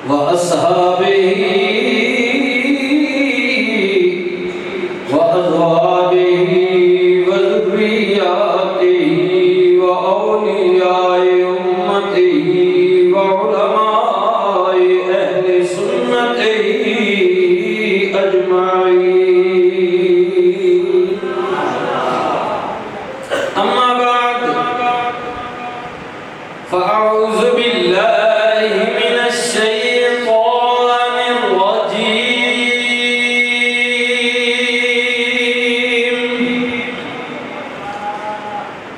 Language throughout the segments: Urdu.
وأصحابه وأزواجه وذرياته وأولياء أمته وعلماء أهل سنته أجمعين. أما بعد فأعوذ بالله من الشيطان الرجيم.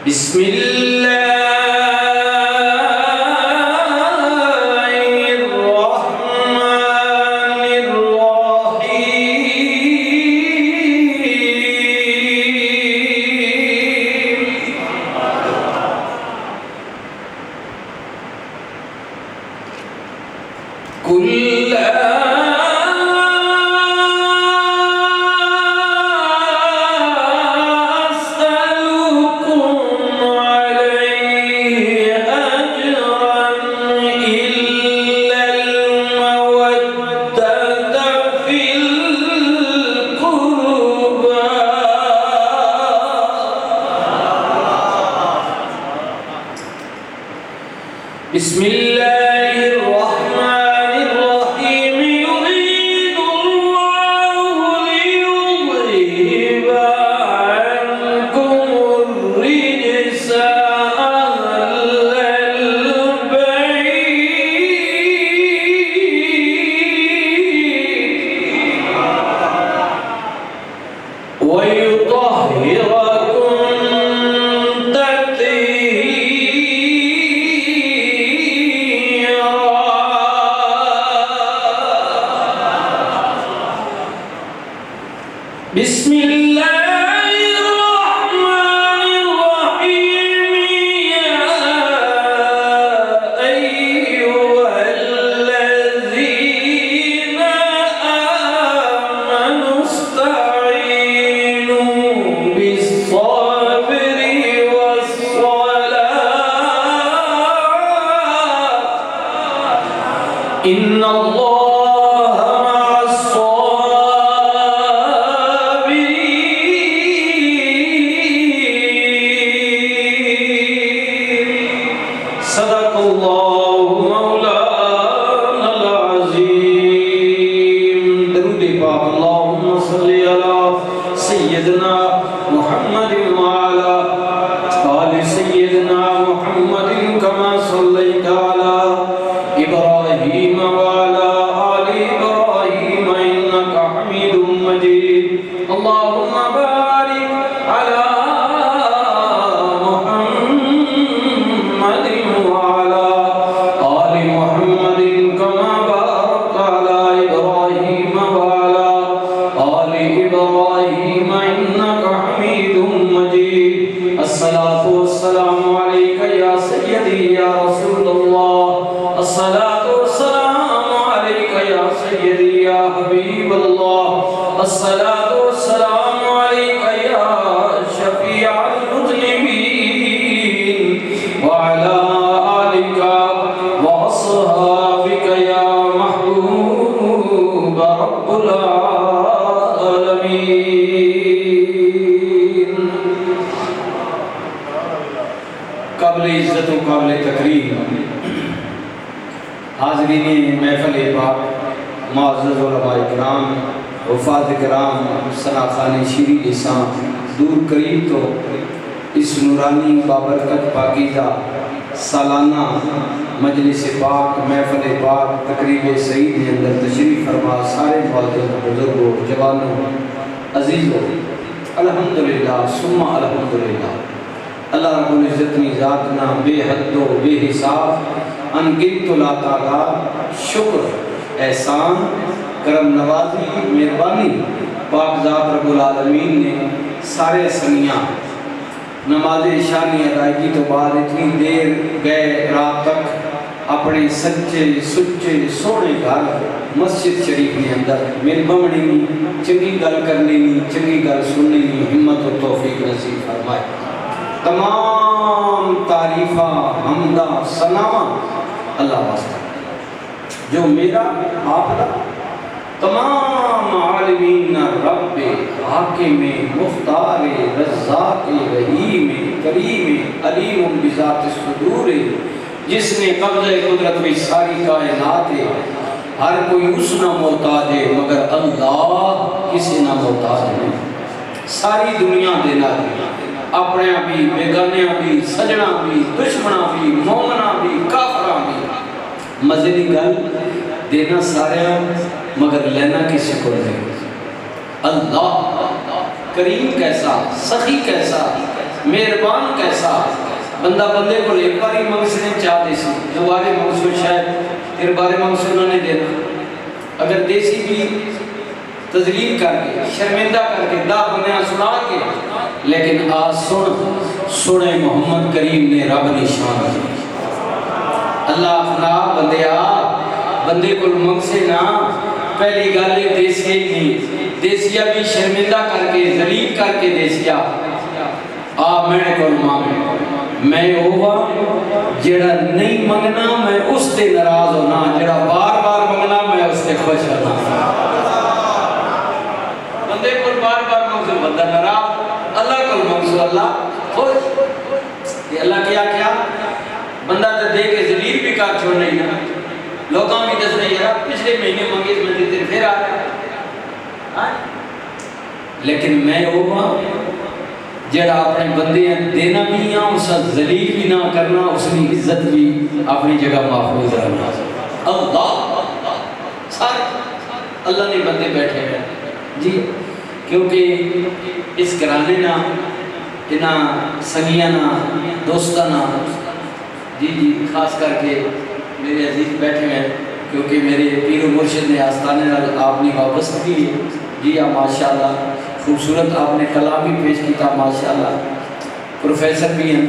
بسم الله الرحمن الرحيم. قل لا أسألكم عليه أجرا إلا المودة في القربى. بسم الله الرحمن الرحيم. يريد الله ليذهب عنكم الرجس أهل البيت ويطهركم تطهيرا. بسم الله الرحمن الرحيم. يا أيها الذين آمنوا استعينوا بالصبر والصلاة إن الله مع الصابرين. صدق الله مولانا العظيم. درود پاک اللهم صل على سيدنا محمد وعلى آل سيدنا محمد كما صليت على إبراهيم وعلى آل إبراهيم إنك حميد مجيد. اللهم بارك على محمد وعلى آل محمد كما باركت على إبراهيم وعلى آل إبراهيم إنك حميد مجيد. الصلاة والسلام عليك يا سيدي يا رسول الله. الصلاة والسلام عليك يا سيدي يا حبيب الله. الصلاة والسلام عليك يا شفيع المذنبين وعلى آلك وأصحابك يا محبوب رب العالمين. قابل عزت و قابل تقریم حاضرین محفل پاک، معزز علماء کرام، وفاد کرام، سناخان شیری لسان، دور قریب تو اس نورانی بابرکت پاکیزہ سالانہ مجلس پاک، محفل پاک، تقریب سعید کے اندر تشریف فرما سارے معزز بزرگوں، جوانوں، عزیزوں، الحمدللہ ثم الحمدللہ. اللہ رب العزت کی ذاتنا بے حد و بے حساب انگنت و لا تعداد شکر، احسان، کرم نوازی، مہربانی پاک ذات رب العالمین نے سارے سنیاں نماز شانی ادائیگی تو بعد اتنی دیر گئے رات تک اپنے سچے سچے سونے گھر مسجد شریف کے اندر میری بمڑی نہیں چنگی گل کرنی نہیں، چنگی گل سننی نہیں، ہمت و توفیق نصیب فرمائے. تمام تعریفہ حمدہ ثناء اللہ واسطہ جو میرا آپ کا تمام عالمین رب حاکم مختار رزاق رحیم کریم علیم بذات الصدور، جس نے قبضہ قدرت میں ساری کائنات ہے، ہر کوئی اس نہ محتاج ہے مگر اللہ کسی نہ محتاج نہیں۔ ساری دنیا دینا ہے، اپنے بھی بیگانے بھی سجنا بھی دشمنا بھی مومنا بھی کافرہ بھی، مزے دی گل دینا سارے مگر لینا کسی کو نہیں۔ اللہ کریم کیسا، سخی کیسا، مہربان کیسا، بندہ بندے کو ایک باری منگسنے چاہ دے سی، دوبارے منگسو شاید پھر بارے منگسو نہ دینا، اگر دیسی بھی تذلیل کر کے شرمندہ کر کے دا بندیاں سنا کے، لیکن آج سنے محمد کریم نے رب نشان دی۔ اللہ اپنا بندے کو منگ سے نہ، پہلی گالے دیسی نہیں، دیسیا بھی شرمندہ کر کے ذلیل کر کے دیسیا آپ میں کو مانگ، میں ہوا جڑا نہیں منگنا میں اس تے ناراض ہونا، جڑا بار بار منگنا میں اس تے خوش ہونا۔ بندے کو بار بار منگسو بندہ ناراض، اللہ کو منگسو اللہ خوش۔ یہ اللہ کیا کیا بندہ تے دے کے ذلیل بھی کر چھوڑ نہیں نا، لوگاں بھی دس نہیں یار پچھلے مہینے منگے میں دیتے پھر آ رہا، لیکن میں ہوا جڑا اپنے بندے دینا بھی ہاں، اس ذلیل بھی نہ کرنا، اس کی عزت بھی اپنی جگہ محفوظ رہنا۔ اللہ سارے اللہ نے بندے بیٹھے ہیں جی، کیونکہ اس گھرانے نا انہاں سنگیاں نا دوستاں نا جی خاص کر کے میرے عزیز بیٹھے ہیں، کیونکہ میرے پیر و مرشد نے آستانے نال آپ نے وابستگی ہے جی ہاں ماشاءاللہ، خوبصورت آپ نے کلام بھی پیش کیتا ماشاءاللہ، پروفیسر بھی ہیں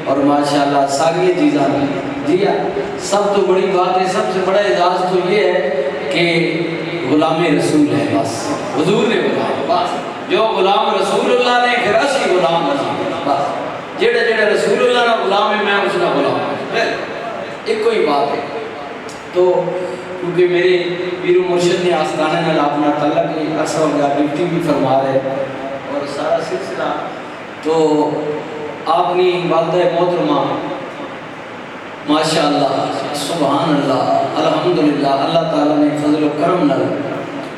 اور ماشاءاللہ ساری چیزاں بھی جی ہاں۔ سب تو بڑی بات ہے، سب سے بڑا اعزاز تو یہ ہے کہ غلام رسول ہے، بس حضور نے بتایا بس، جو غلام رسول اللہ نے پھر اسی غلام رسول بس، جڑا جڑا رسول اللہ نے غلام ہے میں اس کا غلام ہوں، ایک کوئی بات ہے۔ تو کیونکہ میرے پیر و مرشد نے آستانے نال اپنا تعلق عرصہ ہو گیا، ڈپٹی بھی فرما رہے اور سارا سلسلہ، تو آپ نے والدہ محترمہ ماشاءاللہ سبحان اللہ الحمدللہ، اللہ تعالیٰ نے فضل و کرم نال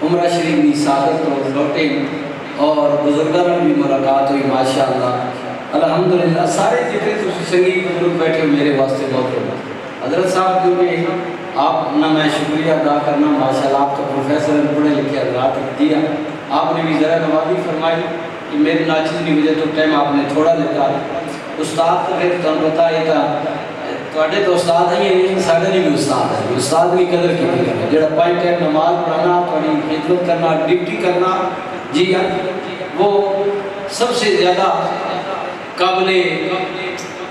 عمرہ شریف کی سعادت اور لوٹے اور بزرگاں میں بھی ملاقات ہوئی ماشاءاللہ الحمدللہ۔ سارے جتنے تو سنگی بزرگ بیٹھے میرے واسطے محترم حضرت صاحب، کیونکہ آپ نہ میں شکریہ ادا کرنا ماشاءاللہ، آپ کا پروفیسر پڑھے لکھے حضرات دیا، آپ نے بھی ذرا نوازی فرمائی کہ میری ناچیز کی وجہ تو ٹائم آپ نے تھوڑا لیتا، استاد کا پھر تم بتایا تھا توڑے تو استاد ہیں، ساڑھے نہیں بھی استاد ہے، استاد کی قدر کی کرنا، جڑا پائیں ٹائم نماز پڑھنا، توڑی خدمت کرنا، ڈیوٹی کرنا جی ہاں، وہ سب سے زیادہ قابل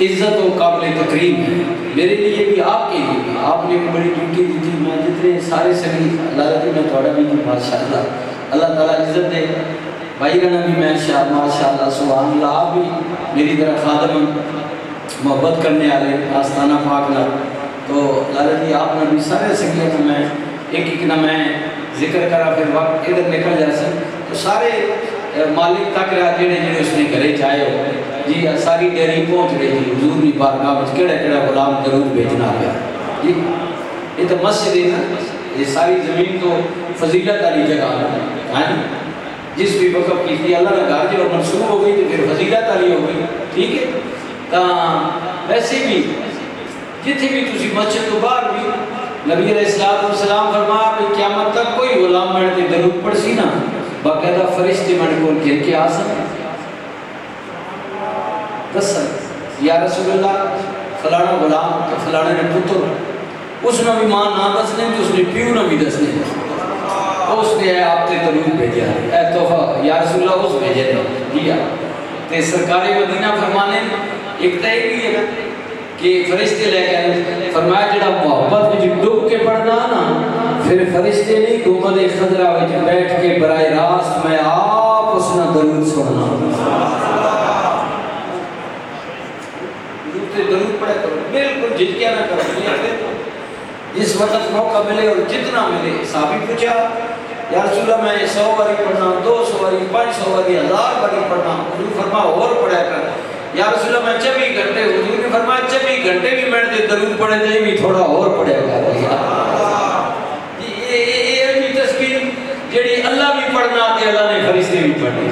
عزت و قابل تقریب ہے میرے لیے بھی، آپ کے لیے بھی۔ آپ نے بڑی ڈیوٹی دی تھی، میں جتنے سارے سبھی اللہ رضی میں توڑا بھی ماشاءاللہ، اللہ تعالیٰ عزت دے بھائی رہنا بھی میں ماشاءاللہ سبحان اللہ، آپ بھی میری طرح خادم محبت کرنے آلے آستانہ پاک نہ، تو اللہ رضی آپ نے بھی سارے سکیے کہ میں ایک ایک نہ میں ذکر کرا پھر وقت ادھر نکل جیسے، تو سارے مالک تک رہا جڑے جڑے اس نے گھرے چاہے ہو جی، ساری ڈیری پہنچ رہی جی، حضور بھی بارگاہ میں کیڑا کیڑا غلام درود بھیجنا گیا جی۔ یہ تو مسجد ہے نا، یہ ساری زمین تو فضیلت والی جگہ ہے، جس بھی وقت کی تھی اللہ نے کہا جو منسوخ ہو گئی تو پھر فضیلت والی ہو گئی، ٹھیک ہے۔ تو ویسے بھی جتنے بھی تسی مسجد تو باہر بھی نبی علیہ السلام فرمایا کہ قیامت تک کوئی غلام مرتے درود پڑھ سی نا، باقاعدہ فرشتے من کو گھر کے آ سکتے دسن یا رسول اللہ فلانا غلام کہ فلانے نے پتر، اس نے بھی ماں نہ دسنے تو اس نے پیو نہ بھی دسنے، اس نے آپ تے درود بھیجا اے تحفہ یا رسول اللہ اس بھیجے دیا تے سرکار مدینہ فرمانے ایک تے بھی ہے کہ فرشتے لے کے فرمایا جڑا محبت میں ڈوب کے پڑھنا نا، پھر فرشتے نہیں گنبد خضرا میں بیٹھ کے براہ راست میں آپ اس نے درود سننا، جد کیا نہ کرو، جس وقت موقع ملے اور جتنا ملے. صحابی پوچھا یا رسول اللہ میں 100 باری پڑھنا، 200 باری، 500 باری، 1000 باری پڑھنا. حضور فرمایا اور پڑھا کر. یا رسول اللہ میں 24 گھنٹے. حضور نے فرمایا 24 گھنٹے بھی میں نے درود پڑھے تھے بھی تھوڑا اور پڑھا کر. یہ تصویر جڑی اللہ بھی پڑھنا آتے، اللہ نے فرشتے بھی پڑھنے.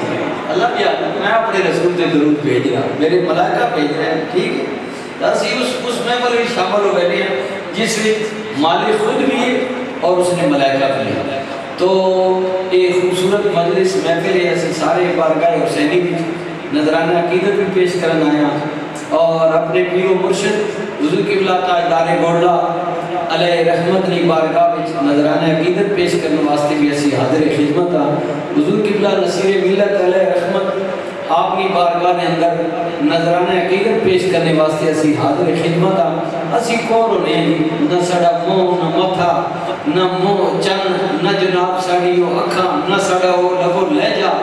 اللہ بھی آتا میں اپنے رسول سے درود بھیج رہا، میرے ملائکہ بھیج رہے ہیں. ٹھیک ہے، اسی اس محفل میں شامل ہو گئے ہیں جس میں مالک خود بھی ہے اور اس نے ملائکہ بھی ہے. تو ایک خوبصورت مجلس محفل ہے. ایسے سارے بارگاہ حسینی بھی نذرانہ عقیدت بھی پیش کرنا آیا اور اپنے پیر و مرشد حضور قبلہ تاجدار گوڑلا علیہ رحمت نے بارگاہ میں نذرانہ عقیدت پیش کرنے واسطے بھی ایسی حاضر خدمت آ. حضور قبلہ نصیر ملت علیہ رحمت آپ کی بارگاہ نے اندر نذرانہ عقیدت پیش کرنے واسطے اسی حاضر خدمت آ. اسی کون ہونے ہیں نہ سڑا منہ نہ متھا نہ منہ چن نہ جناب ساڑیوں اکھاں نہ سڑا وہ لبو لہجہ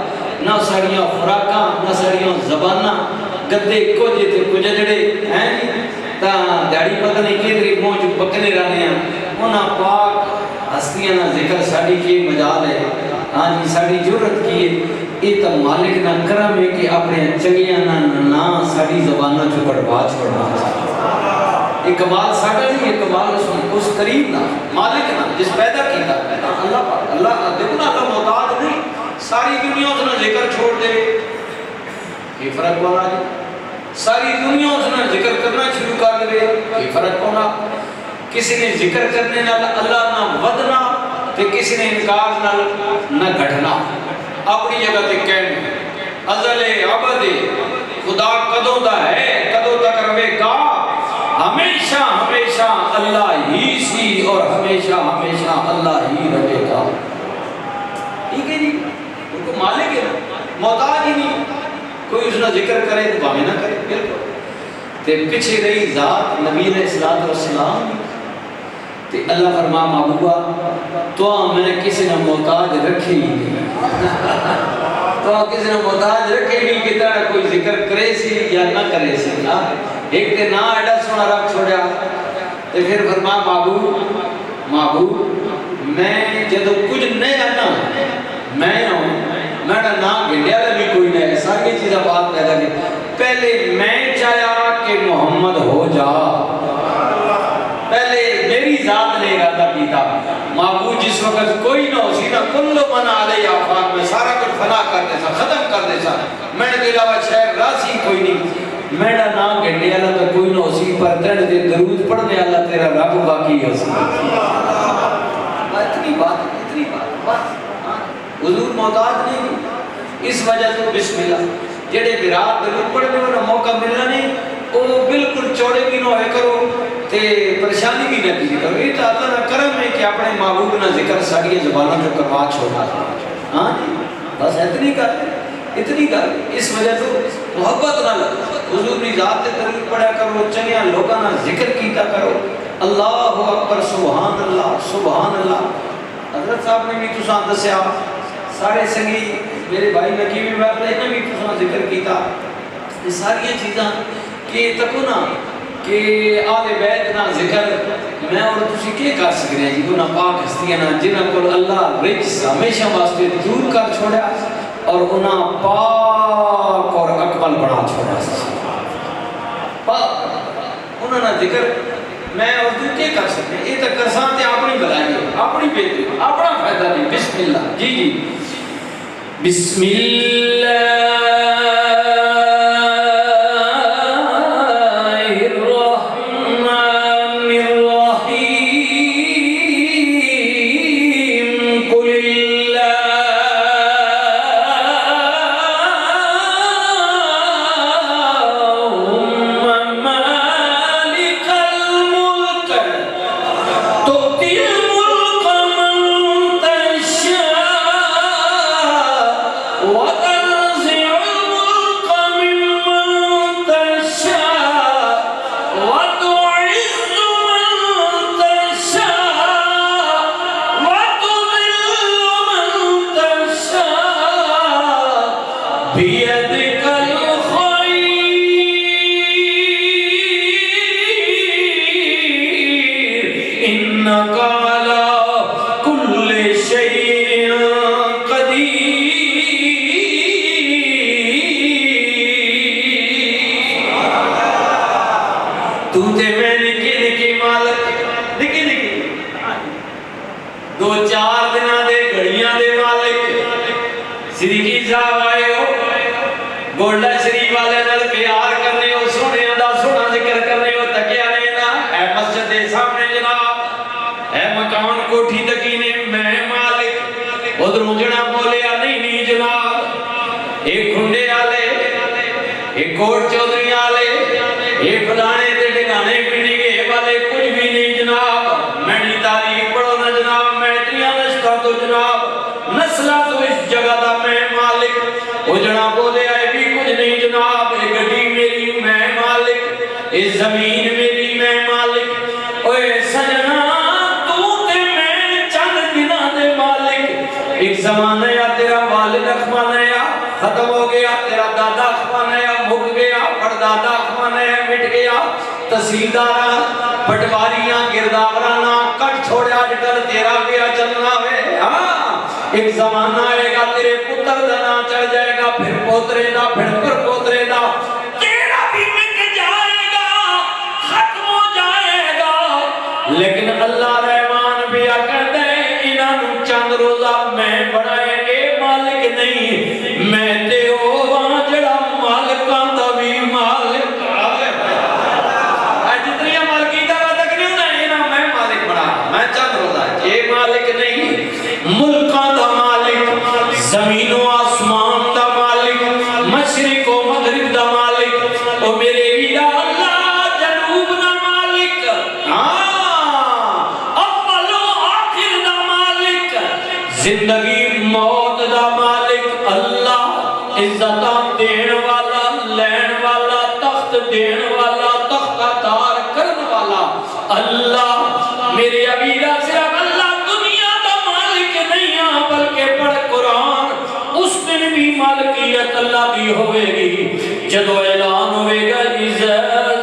نہ ساڑیاں خوراکاں نہ ساڑیاں زباناں گدے کوجے تے کجڑے ہیں تا داڑھی پتہ نہیں کدھر منہ جو پکنے رہنے ہیں. انہاں پاک ہستیاں نہ ذکر ساڑی کی مجال ہے. ہاں جی ساڑی جرت کی ہے. یہ تو مالک نہ کرم ہے کہ اپنے چنگیاں نہ ساڑی زبانہ جو بڑھوا چھوڑنا. یہ کمال ساڑا نہیں، یہ کمال اس قریب نہ مالک نہ جس پیدا کیتا. اللہ دیکھو نا، اللہ محتاج نہیں. ساری دنیا اس نے ذکر چھوڑ دے، یہ فرق ہونا ہے. ساری دنیا اس نے ذکر کرنا شروع کر دے، یہ فرق ہونا. کسی نے ذکر کرنے نال اللہ نہ ودنا تے کسی نے انکار نال نہ گھٹنا. اپنی جگہ تے کہنے ازل ابد خدا کدوں دا ہے کدوں تک رہے گا، ہمیشہ ہمیشہ اللہ ہی سی اور ہمیشہ ہمیشہ اللہ ہی رہے گا. ٹھیک ہے جی، ان کو مالک ہے، محتاج ہی نہیں. کوئی اس نے ذکر کرے تو باہمیں نہ کرے. بالکل تے پیچھے رہی ذات نبی علیہ السلام تے اللہ فرما محبوبہ تو میں کسی نے محتاج رکھے ہی نہیں. تو کسی نے محتاج رکھے نہیں کہ طرح کوئی ذکر کرے سی یا نہ کرے سی. ایک تے نا ایڈا سونا رکھ چھوڑیا تے پھر فرما محبوب میں جدو کچھ نہیں آنا میں ہوں میرا نام گھنڈیا بھی کوئی نہیں. ساری چیزیں بات پیدا کی. پہلے میں چاہیا کہ محمد ہو جا، پہلے میری ذات نے ارادہ کیتا. معبود جس وقت کوئی نہ ہو سی نہ کل من علیہ آفاق میں سارا کچھ فنا کر دے سا، ختم کر دے سا. میں نے علاوہ شہر راسی کوئی نہیں. میرا نام گھنڈے والا تو کوئی نہ ہو سی پر تڑ دے درود پڑھنے والا تیرا رب باقی ہو سی. اتنی بات حضور محتاج نہیں. اس وجہ سے بسم اللہ جڑے برات درود پڑھنے والا موقع ملنا نہیں وہ بالکل چوڑے بھی نہ ہوئے کرو تے پریشانی بھی نہ کی کرو. یہ تو اللہ کا کرم ہے کہ اپنے محبوب نہ ذکر ساڑی زبانوں جو کروا چھوڑا. ہاں جی بس اتنی کر. اس وجہ سے محبت نہ حضور کی ذات سے درود پڑھا کرو، چنگیاں لوگاں نہ ذکر کیتا کرو. اللہ اکبر سبحان اللہ سبحان اللہ. حضرت صاحب نے بھی تساں دسیا سارے سنگی میرے بھائی نکی بھی محفل نے بھی تساں ذکر کیتا. یہ ساری چیزاں کہ تکو نا کہ آل بیت نا ذکر میں اور تسی کیا کر سکتے ہیں جی. انہاں پاک ہستیاں نا جنہاں کو اللہ رجس ہمیشہ واسطے دور کر چھوڑا اور انہاں پاک اور اکمل بنا چھوڑا. انہاں نا ذکر میں اور تو کیا کر سکتے ہیں. یہ تو کرسان تے اپنی بلائی اپنی بہتری اپنا فائدہ نہیں. بسم اللہ جی بسم اللہ وَتَنزِعُ الْمُلْكَ انک علی کل شیء قدیر، تو تے میں نکے نکے مالک، نکے نکے 2-4 دنوں دے گھڑیاں دے مالک صدیقی صاحب آئے ہو گولڈا شریف والے نال پیار کرنے ہو، سونے دا سونا ذکر کرنے ہو، تکیا نے نا اے مسجد دے سامنے جناب، اے مکان کوٹھی تکینے میں مالک، ادھر جنا بولیا نہیں نہیں جناب، ایک کھنڈے آلے، ایک کوٹ چودری آلے، ایک فلانے تے ڈگانے پینی گے والے کچھ بھی نہیں جناب، میں نہیں تاریخ پڑھو نا جناب، میں اتنیا نشتہ تو جناب، نسلہ تو اس جگہ دا میں مالک، وہ جناب بولے آئے بھی کچھ نہیں جناب، ایک گھڑی میری میں مالک، اس زمین میری میں مالک، اوے سجنا تو تے میں چند دنہ دے مالک، ایک زمانہ یا تیرا والد اخمانہ یا ختم ہو گیا، تیرا دادا اخمانہ یا مک گیا، پردادا اخمانہ یا مٹ گیا، تحصیلدارہ پٹواریاں گرداورانا کٹ چھوڑے آج کل تیرا گیا چلنا ہے، ہاں ایک زمانہ آئے گا تیرے پتر دنا چڑھ جائے گا، پھر پوترے دا پھر پر پوترے دا، تیرا بھی مٹ جائے گا، ختم ہو جائے گا، لیکن اللہ رحمان بھی آکر دے انہاں چند روزہ میں بڑھائیں گے مالک نہیں، میں تے وہاں جڑا مالکان دا بھی مالک آئے جتنی مالکی دا تک نہیں ہونا انہاں میں مالک بڑھا، میں چند روزہ یہ مالک نہیں، ملکان دا مالک، زمین و آسمان دا مالک، مشرق و مغرب دا مالک، او میرے ویرا اللہ جنوب دا مالک، اول و آخر دا مالک، زندگی موت دا مالک، اللہ عزتہ دین والا، لین والا، تخت دین والا، تخت دار کرن والا، اللہ میرے ویرا صرف اللہ دنیا دا مالک نہیں ہے بلکہ پڑھ قرآن اس دن بھی مالکیت اللہ دی ہوئے گی جدو اعلان ہوئے گا اِذَا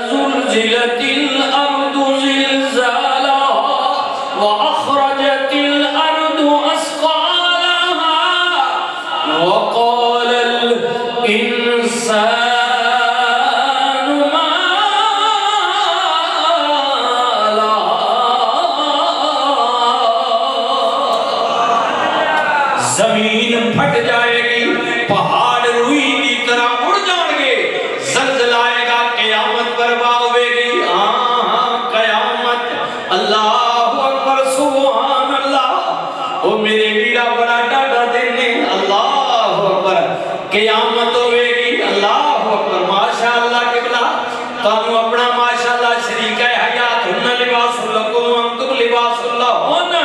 زُلْزِلَتِ الْأَرْضُ زِلْزَالَهَا وَأَخْرَجَتِ الْأَرْضُ أَثْقَالَهَا وَقَالَ الْإِنسَانُ مَا زمین پھٹ جائے گی، پہاڑ روئی کی طرح اڑ جان گے، زلزلہ آئے گا، قیامت برپا ہوئے گی، قیامت، اللہ اکبر سبحان اللہ، او میرے ویرا بڑا ڈاڈا دینے، اللہ اکبر، قیامت ہوئے گی، اللہ اکبر، ماشاءاللہ قبلہ، تانو اپنا ماشاءاللہ شریکہ حیات، ہن لباس لکم انتم لباس اللہ ہونا،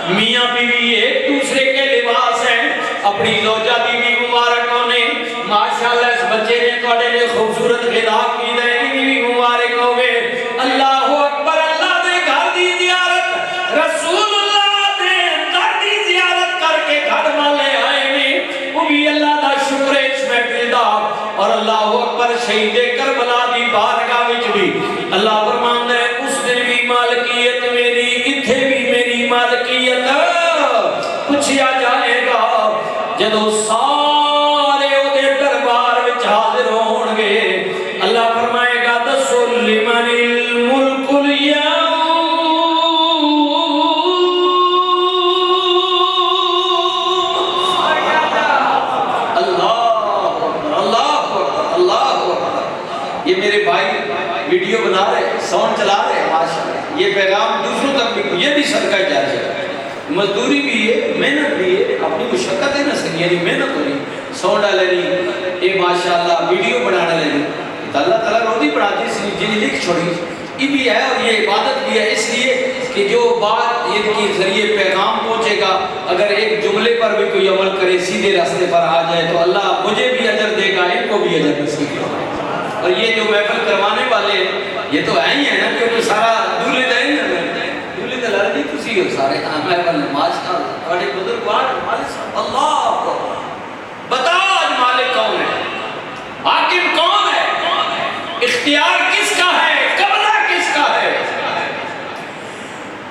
میاں بیوی ایک دوسرے کے لباس ہیں، اپنی زوجہ بیوی مبارکوں نے ماشاءاللہ اس بچے نے توڑے نے خوبصورت خطاب کی دے بیوی مبارک ہوئے، اللہ اکبر، اللہ دے گھر دی زیارت، رسول اللہ دے گھر دی زیارت کر کے گھر والے آئے نے، وہ بھی اللہ دا شکر اس میں پیدا، اور اللہ اکبر شہید کربلا دی بارگاہ وچ بھی اللہ فرمان ہے اس دن بھی مالکیت میری، اتھے بھی میری مالکیت پوچھیا جائے گا، جدو سارے او دے دربار وچ حاضر ہون گے، اللہ فرمائے گا دسو لمن الملک اليوم، اللہ اکبر، اللہ اکبر، اللہ اکبر، یہ میرے بھائی ویڈیو بنا رہے، ساؤنڈ چلا رہے، ماشاءاللہ، یہ پیغام دوسروں تک بھی، یہ بھی صدقہ جاریہ ہے، مزدوری بھی ہے، محنت بھی ہے، اپنی مشقت ہے نہ سنی، یعنی محنت ہو رہی، ساؤنڈ آ لینی، یہ ماشاءاللہ ویڈیو بنانا لینی، اللہ تعالیٰ روٹی بڑھاتی اس لیے جنہیں لکھ چھوڑی، یہ بھی ہے اور یہ عبادت بھی ہے، اس لیے کہ جو بات یہ کے ذریعے پیغام پہنچے گا، اگر ایک جملے پر بھی کوئی عمل کرے سیدھے راستے پر آ جائے تو اللہ مجھے بھی اجر دے گا، ان کو بھی اجر نصیب ہوگا، اور یہ جو محفل کروانے والے یہ تو ہے ہی ہے نا، کیونکہ سارا دولے دے نا، دولے دے لڑی کسی ہو سارے محفل نماز کا بڑے بزرگوار مالک اللہ کو بتا آج مالک کون ہے، حاکم کون ہے، اختیار کس کا ہے، قبضہ کس کا ہے،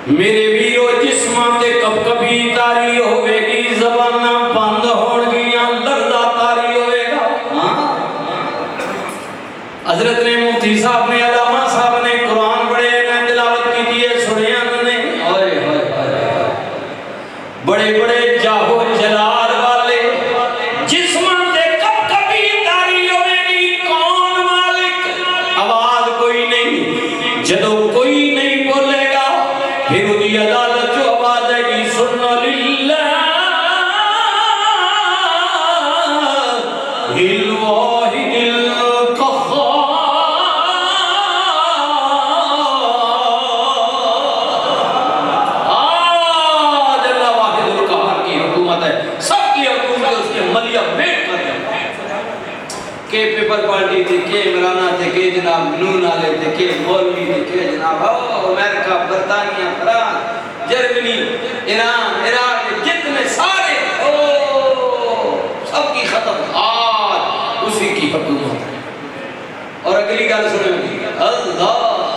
میرے ویرو جسماں تے کب کبھی تاری ہوئے گی زبانہ بند ہون گیاں لرزہ تاری ہوئے گا حضرت نے مفتی صاحب نے علامہ صاحب نے قرآن پڑھے میں تلاوت کی دیئے سنے نے بڑے بڑے جاہو جلال والے جسماں تے کب کبھی تاری ہوئے گی کون مالک آواز کوئی نہیں جدو کوئی نہیں بولے گا پھر دی عدالت جو آواز ہے گی سننا للہ الواحد القہار آج اللہ واحد القہار کی حکومت ہے سب کی حکومت اس کے ملیہ بیٹ کر جائے کہ پیپر پارٹی تھے کہ عمرانہ تھے کہ جناب نون آلے تھے کہ مولوی تھے کہ جناب امریکہ برطانیہ فرانس جرمنی ایران عراق جتنے سارے سب کی ختم آج اسی کی حکومت ہے اور اگلی گل سنے اللہ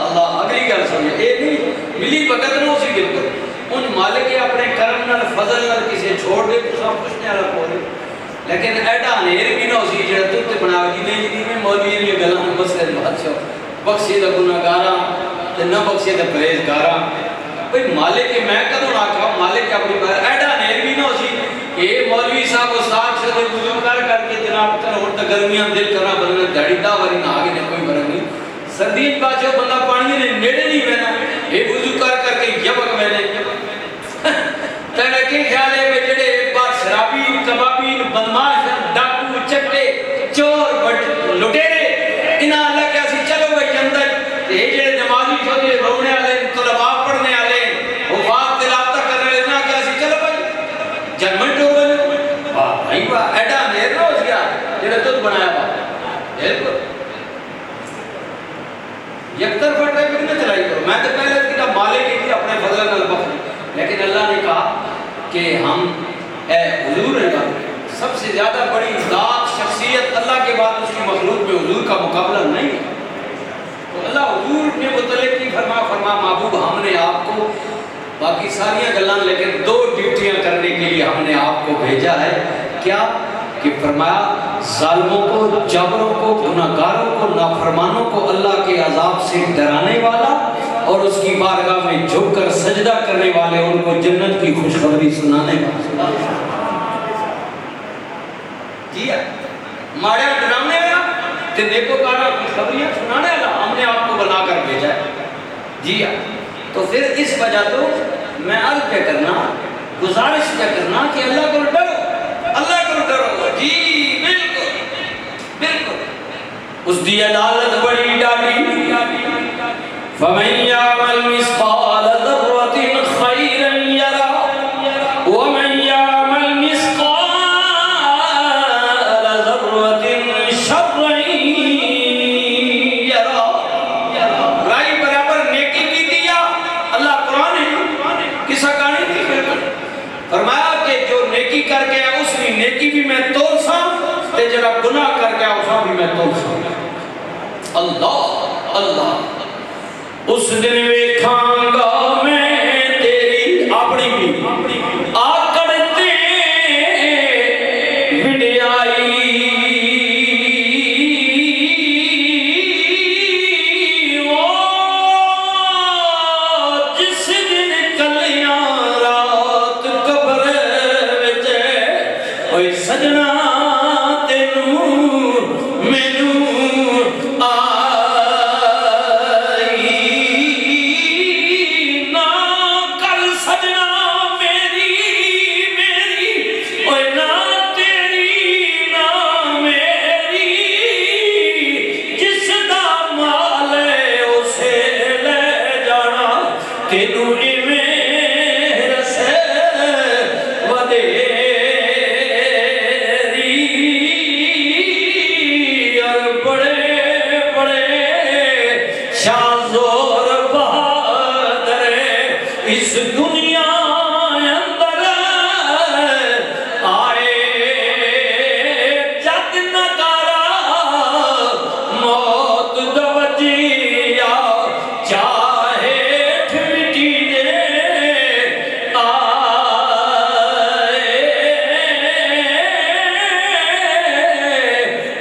اللہ اگلی گل سنے اے نہیں ملی بگت نو سی گل کر ان مالک اپنے کرم نال فضل نال کسے چھوڑ دے تو سب کچھ نہیں آلہ پہلے لیکن ایڈا نیر بھی نہ اسی جڑا تُتے بناو جی نہیں میں مولوی نے گلاں مسئلہ بادشاہ بخشے دا گناہگاراں تے نہ بخشے دا پرہیزگاراں بھئی مالک میں کدوں آکھا مالک اپنی بار ایڈا نیر بھی نہ اسی کہ مولوی صاحب استاد سے وضو کر کے جناب تر ہن تے گرمیاں دل کرا بننا دھڑی دا وری نہ آگے نے کوئی فرق نہیں سردی بادشاہ بندہ پانی نے نیڑے نہیں بہنا اے وضو کر کے یبک میں تیرے کی خیال ہے کہ جڑے بار شرابی کبابی بدماش ڈاکو چٹے چور لٹیرے انہاں اللہ کیا سی چلو بھائی جنت یہ جڑے نمازی چھوڑے رونے والے طلباء پڑھنے والے وفات تلاوت کرنے والے انہاں کیا سی چلو بھائی جنمنٹ ہو گئے واہ بھائی واہ ایڈا نیر نہ ہو گیا جڑے تجھ بنایا با بالکل یک طرف ہٹ رہے پھر نہ چلائی کرو میں تو پہلے کہ مالک کی اپنے فضل نال بخشے لیکن اللہ نے کہا کہ ہم اے حضور اللہ سب سے زیادہ بڑی ذات شخصیت اللہ کے بعد اس کی مخلوق میں حضور کا مقابلہ نہیں ہے تو اللہ حضور نے متعلق کی فرما محبوب ہم نے آپ کو باقی ساریاں گلان لیکن دو ڈیوٹیاں کرنے کے لیے ہم نے آپ کو بھیجا ہے کیا کہ فرمایا ظالموں کو جابروں کو گناہگاروں کو نافرمانوں کو اللہ کے عذاب سے ڈرانے والا اور اس کی بارگاہ میں جھک کر سجدہ کرنے والے ان کو جنت کی خوشخبری سنانے والا کیا ماڑے ڈرانے والا تے نیکوکارا خوشخبریاں سنانے والا ہم نے آپ کو بنا کر بھیجا ہے جی تو پھر اس وجہ تو میں عرض کیا کرنا گزارش کیا کرنا کہ اللہ کو ڈرو جی بالکل بالکل اس دی عدالت بڑی ڈاڈی فَمَنْ يَعْمَلْ مِثْقَالَ ذَرَّةٍ خَيْرًا يَرَهُ وَمَنْ يَعْمَلْ مِثْقَالَ ذَرَّةٍ شَرًّا يَرَهُ رائی برابر نیکی کی دیا اللہ قرآن ہے کسا کہانی نہیں فرمایا کہ جو نیکی کر کے اس میں نیکی بھی میں توڑ سا تے جرا گناہ کر کے اس بھی میں توڑ سا اللہ اللہ اس دن ویکھاں گا میں تیری اپنی بھی آکڑتے وڈیائی جس دن کلیاں رات قبر وچ اوے سجنا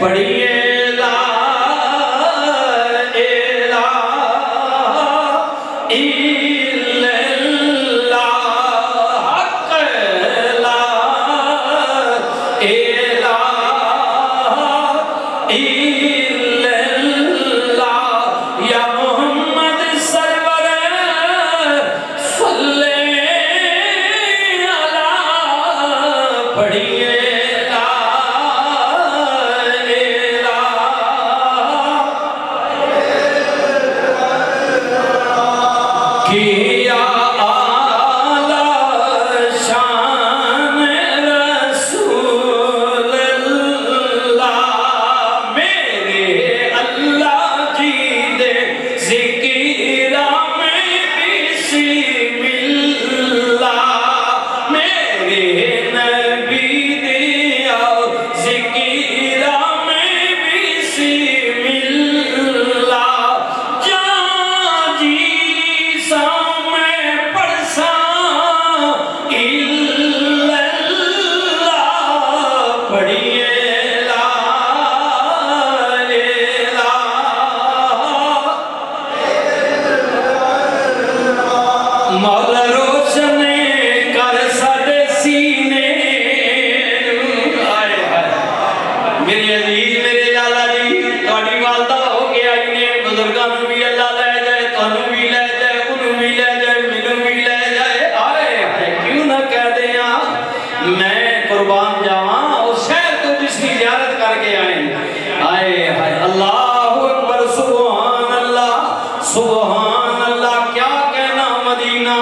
پڑھیے لا الہ الا اللہ، حق لا الہ الا اللہ، یا محمد سرور صلی علی، پڑھیے لا کیا اعلی شان رسول اللہ، میرے اللہ جی دے ذکر میں بسم اللہ، میرے نبی دیا ذکر میں بسم اللہ، جان جی میں پڑھسا الا اللہ، پڑھیے لا الہ، مولا روشن کر ساڈے سینے، آئے ہائے میرے عزیز میرے لالا جی، تہاڈی والدہ ہو کے آئی نے، بزرگاں نوں بھی اللہ لے جائے، تانوں بھی لے جائے، انہوں بھی لے جائے، مینوں بھی لے جائے، آئے ہائے کیوں نہ کہہ دیاں میں قربان جاواں اس شہر تو جس کی زیارت کر کے آئے، آئے ہائے اللہ اکبر، سبحان اللہ، سبحان اللہ، کیا کہنا مدینہ